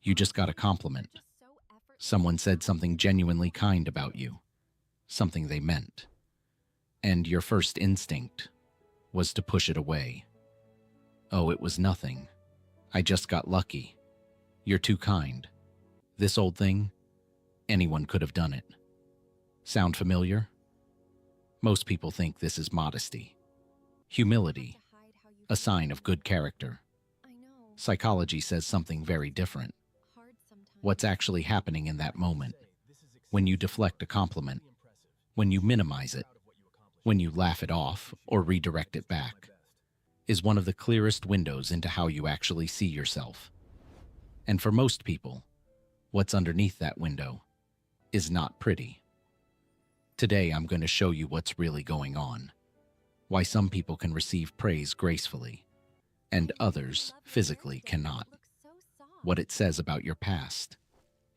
You just got a compliment. Someone said something genuinely kind about you, something they meant. And your first instinct was to push it away. Oh, it was nothing. I just got lucky. You're too kind. This old thing, anyone could have done it. Sound familiar? Most people think this is modesty. Humility, a sign of good character. Psychology says something very different. What's actually happening in that moment, when you deflect a compliment, when you minimize it, when you laugh it off or redirect it back, is one of the clearest windows into how you actually see yourself. And for most people, what's underneath that window is not pretty. Today, I'm going to show you what's really going on. Why some people can receive praise gracefully, and others physically cannot. What it says about your past,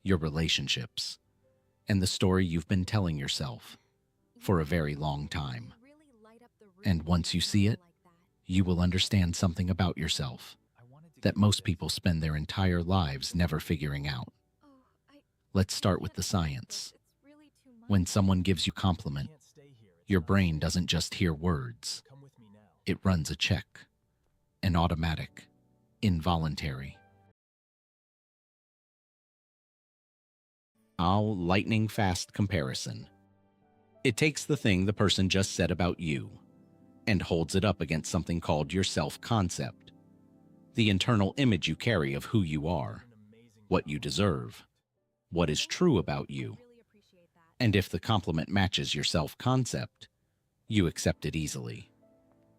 your relationships, and the story you've been telling yourself for a very long time. And once you see it, you will understand something about yourself that most people spend their entire lives never figuring out. Let's start with the science. When someone gives you a compliment, your brain doesn't just hear words. It runs a check, an automatic, involuntary. Lightning fast comparison. It takes the thing the person just said about you and holds it up against something called your self-concept, the internal image you carry of who you are, what you deserve, what is true about you. And if the compliment matches your self-concept, you accept it easily.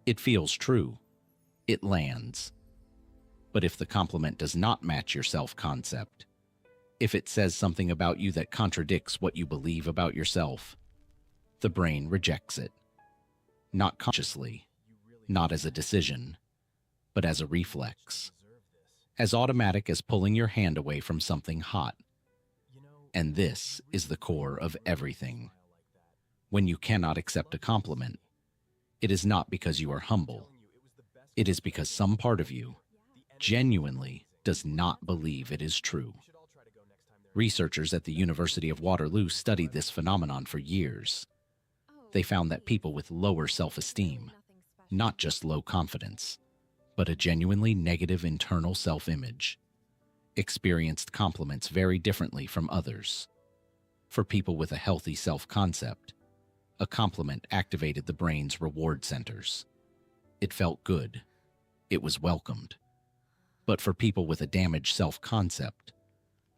It feels true. It lands. But if the compliment does not match your self-concept, if it says something about you that contradicts what you believe about yourself, the brain rejects it. Not consciously, not as a decision, but as a reflex. As automatic as pulling your hand away from something hot. And this is the core of everything. When you cannot accept a compliment, it is not because you are humble. It is because some part of you genuinely does not believe it is true. Researchers at the University of Waterloo studied this phenomenon for years. They found that people with lower self-esteem, not just low confidence, but a genuinely negative internal self-image, experienced compliments very differently from others. For people with a healthy self-concept, a compliment activated the brain's reward centers. It felt good. It was welcomed. But for people with a damaged self-concept,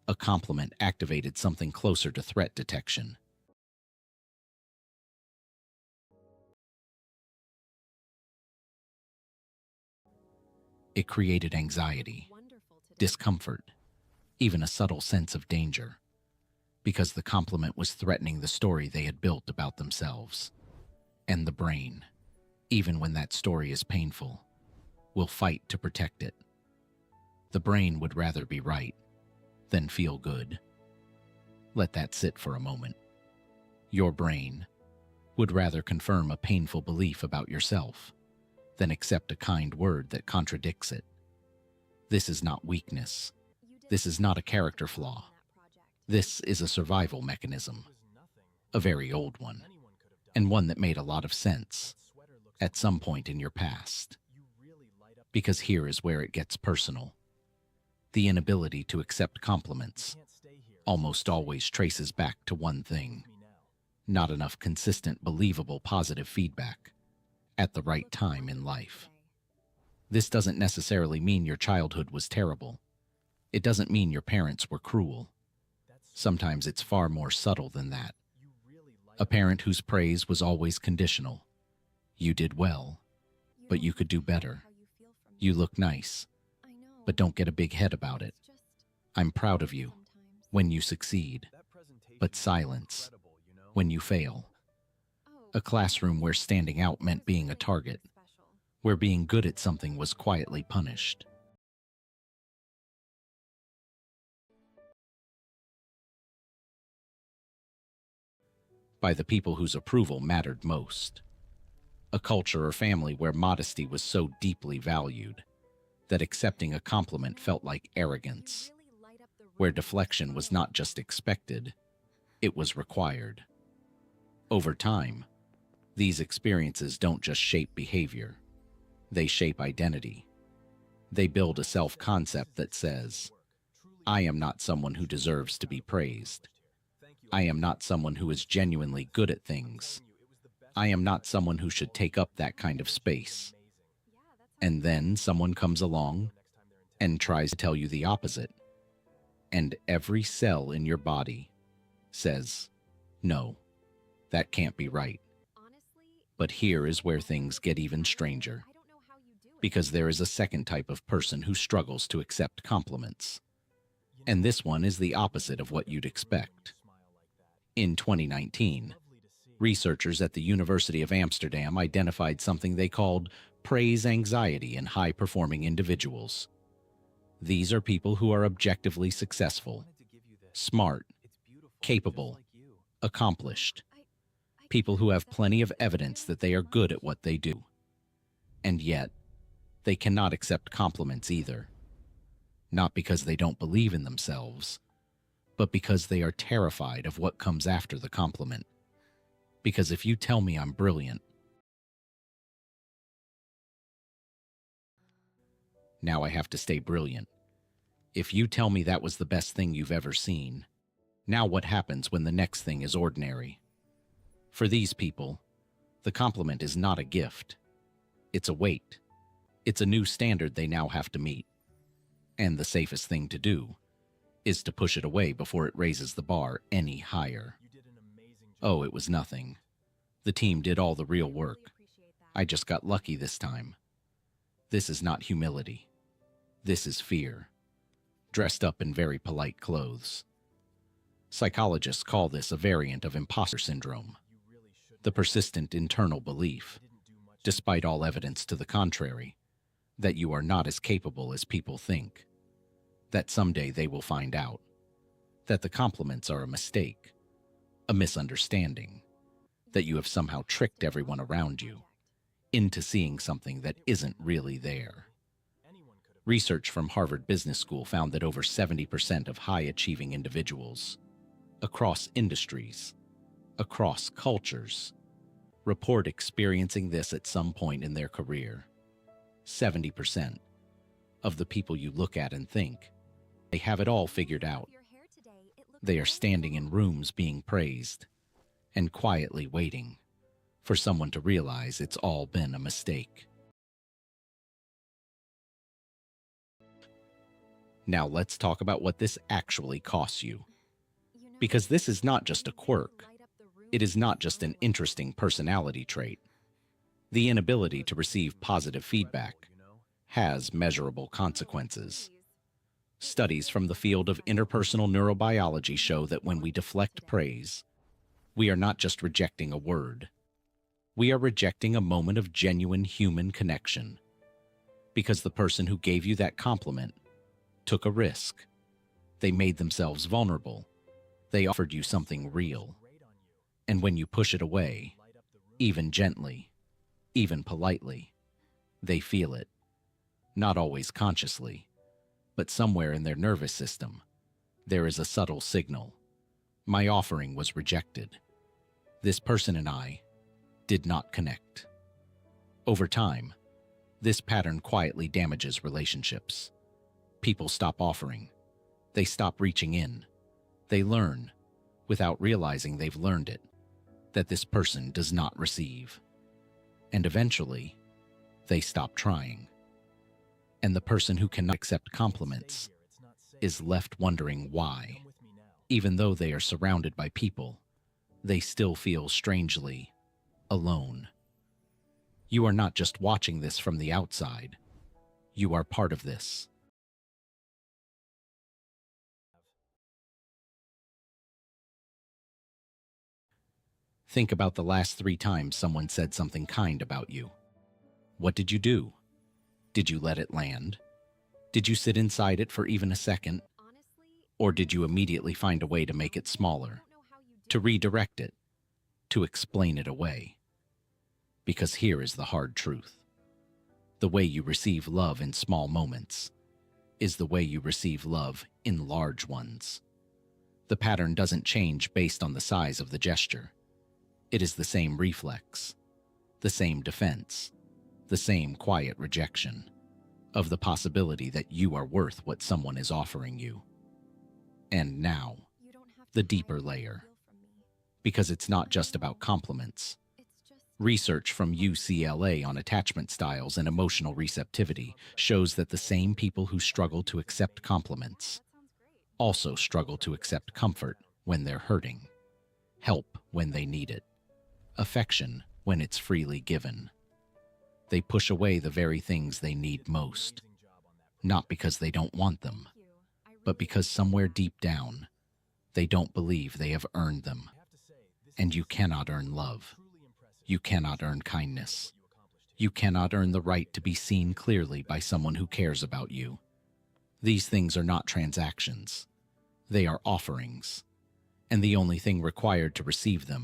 a compliment activated something closer to threat detection. It created anxiety, discomfort, even a subtle sense of danger, because the compliment was threatening the story they had built about themselves. And the brain, even when that story is painful, will fight to protect it. The brain would rather be right than feel good. Let that sit for a moment. Your brain would rather confirm a painful belief about yourself than accept a kind word that contradicts it. This is not weakness. This is not a character flaw. This is a survival mechanism, a very old one, and one that made a lot of sense at some point in your past. Because here is where it gets personal. The inability to accept compliments almost always traces back to one thing: not enough consistent, believable, positive feedback at the right time in life. This doesn't necessarily mean your childhood was terrible. It doesn't mean your parents were cruel. Sometimes it's far more subtle than that. A parent whose praise was always conditional. You did well, but you could do better. You look nice, but don't get a big head about it. I'm proud of you when you succeed, but silence when you fail. A classroom where standing out meant being a target, where being good at something was quietly punished. By the people whose approval mattered most. A culture or family where modesty was so deeply valued that accepting a compliment felt like arrogance. where deflection was not just expected, it was required. Over time, these experiences don't just shape behavior, they shape identity. They build a self-concept that says, I am not someone who deserves to be praised. I am not someone who is genuinely good at things. I am not someone who should take up that kind of space. And then someone comes along and tries to tell you the opposite. And every cell in your body says, no, that can't be right. But here is where things get even stranger. Because there is a second type of person who struggles to accept compliments. And this one is the opposite of what you'd expect. In 2019, researchers at the University of Amsterdam identified something they called praise anxiety in high-performing individuals. These are people who are objectively successful, smart, capable, accomplished. People who have plenty of evidence that they are good at what they do. And yet, they cannot accept compliments either. Not because they don't believe in themselves, but because they are terrified of what comes after the compliment. Because if you tell me I'm brilliant, now I have to stay brilliant. If you tell me that was the best thing you've ever seen, now what happens when the next thing is ordinary? For these people, the compliment is not a gift. It's a weight. It's a new standard they now have to meet. And the safest thing to do is to push it away before it raises the bar any higher. Oh, it was nothing. The team did all the real work. I just got lucky this time. This is not humility. This is fear, dressed up in very polite clothes. Psychologists call this a variant of imposter syndrome, the persistent internal belief, despite all evidence to the contrary, that you are not as capable as people think, that someday they will find out, that the compliments are a mistake, a misunderstanding, that you have somehow tricked everyone around you into seeing something that isn't really there. Research from Harvard Business School found that over 70% of high-achieving individuals, across industries, across cultures, report experiencing this at some point in their career. 70% of the people you look at and think, they have it all figured out. They are standing in rooms being praised and quietly waiting for someone to realize it's all been a mistake. Now let's talk about what this actually costs you. Because this is not just a quirk. It is not just an interesting personality trait. The inability to receive positive feedback has measurable consequences. Studies from the field of interpersonal neurobiology show that when we deflect praise, we are not just rejecting a word. We are rejecting a moment of genuine human connection. Because the person who gave you that compliment took a risk. They made themselves vulnerable. They offered you something real. And when you push it away, even gently, even politely, they feel it. Not always consciously, but somewhere in their nervous system, there is a subtle signal. My offering was rejected. This person and I did not connect. Over time, this pattern quietly damages relationships. People stop offering. They stop reaching in. They learn, without realizing they've learned it, that this person does not receive. And eventually, they stop trying. And the person who cannot accept compliments is left wondering why. Even though they are surrounded by people, they still feel strangely alone. You are not just watching this from the outside. You are part of this. Think about the last 3 times someone said something kind about you. What did you do? Did you let it land? Did you sit inside it for even a second? Or did you immediately find a way to make it smaller, to redirect it, to explain it away? Because here is the hard truth. The way you receive love in small moments is the way you receive love in large ones. The pattern doesn't change based on the size of the gesture. It is the same reflex, the same defense, the same quiet rejection of the possibility that you are worth what someone is offering you. And now, the deeper layer. Because it's not just about compliments. Research from UCLA on attachment styles and emotional receptivity shows that the same people who struggle to accept compliments also struggle to accept comfort when they're hurting, help when they need it, affection when it's freely given. They push away the very things they need most, not because they don't want them, but because somewhere deep down, they don't believe they have earned them. And you cannot earn love. You cannot earn kindness. You cannot earn the right to be seen clearly by someone who cares about you. These things are not transactions. They are offerings. And the only thing required to receive them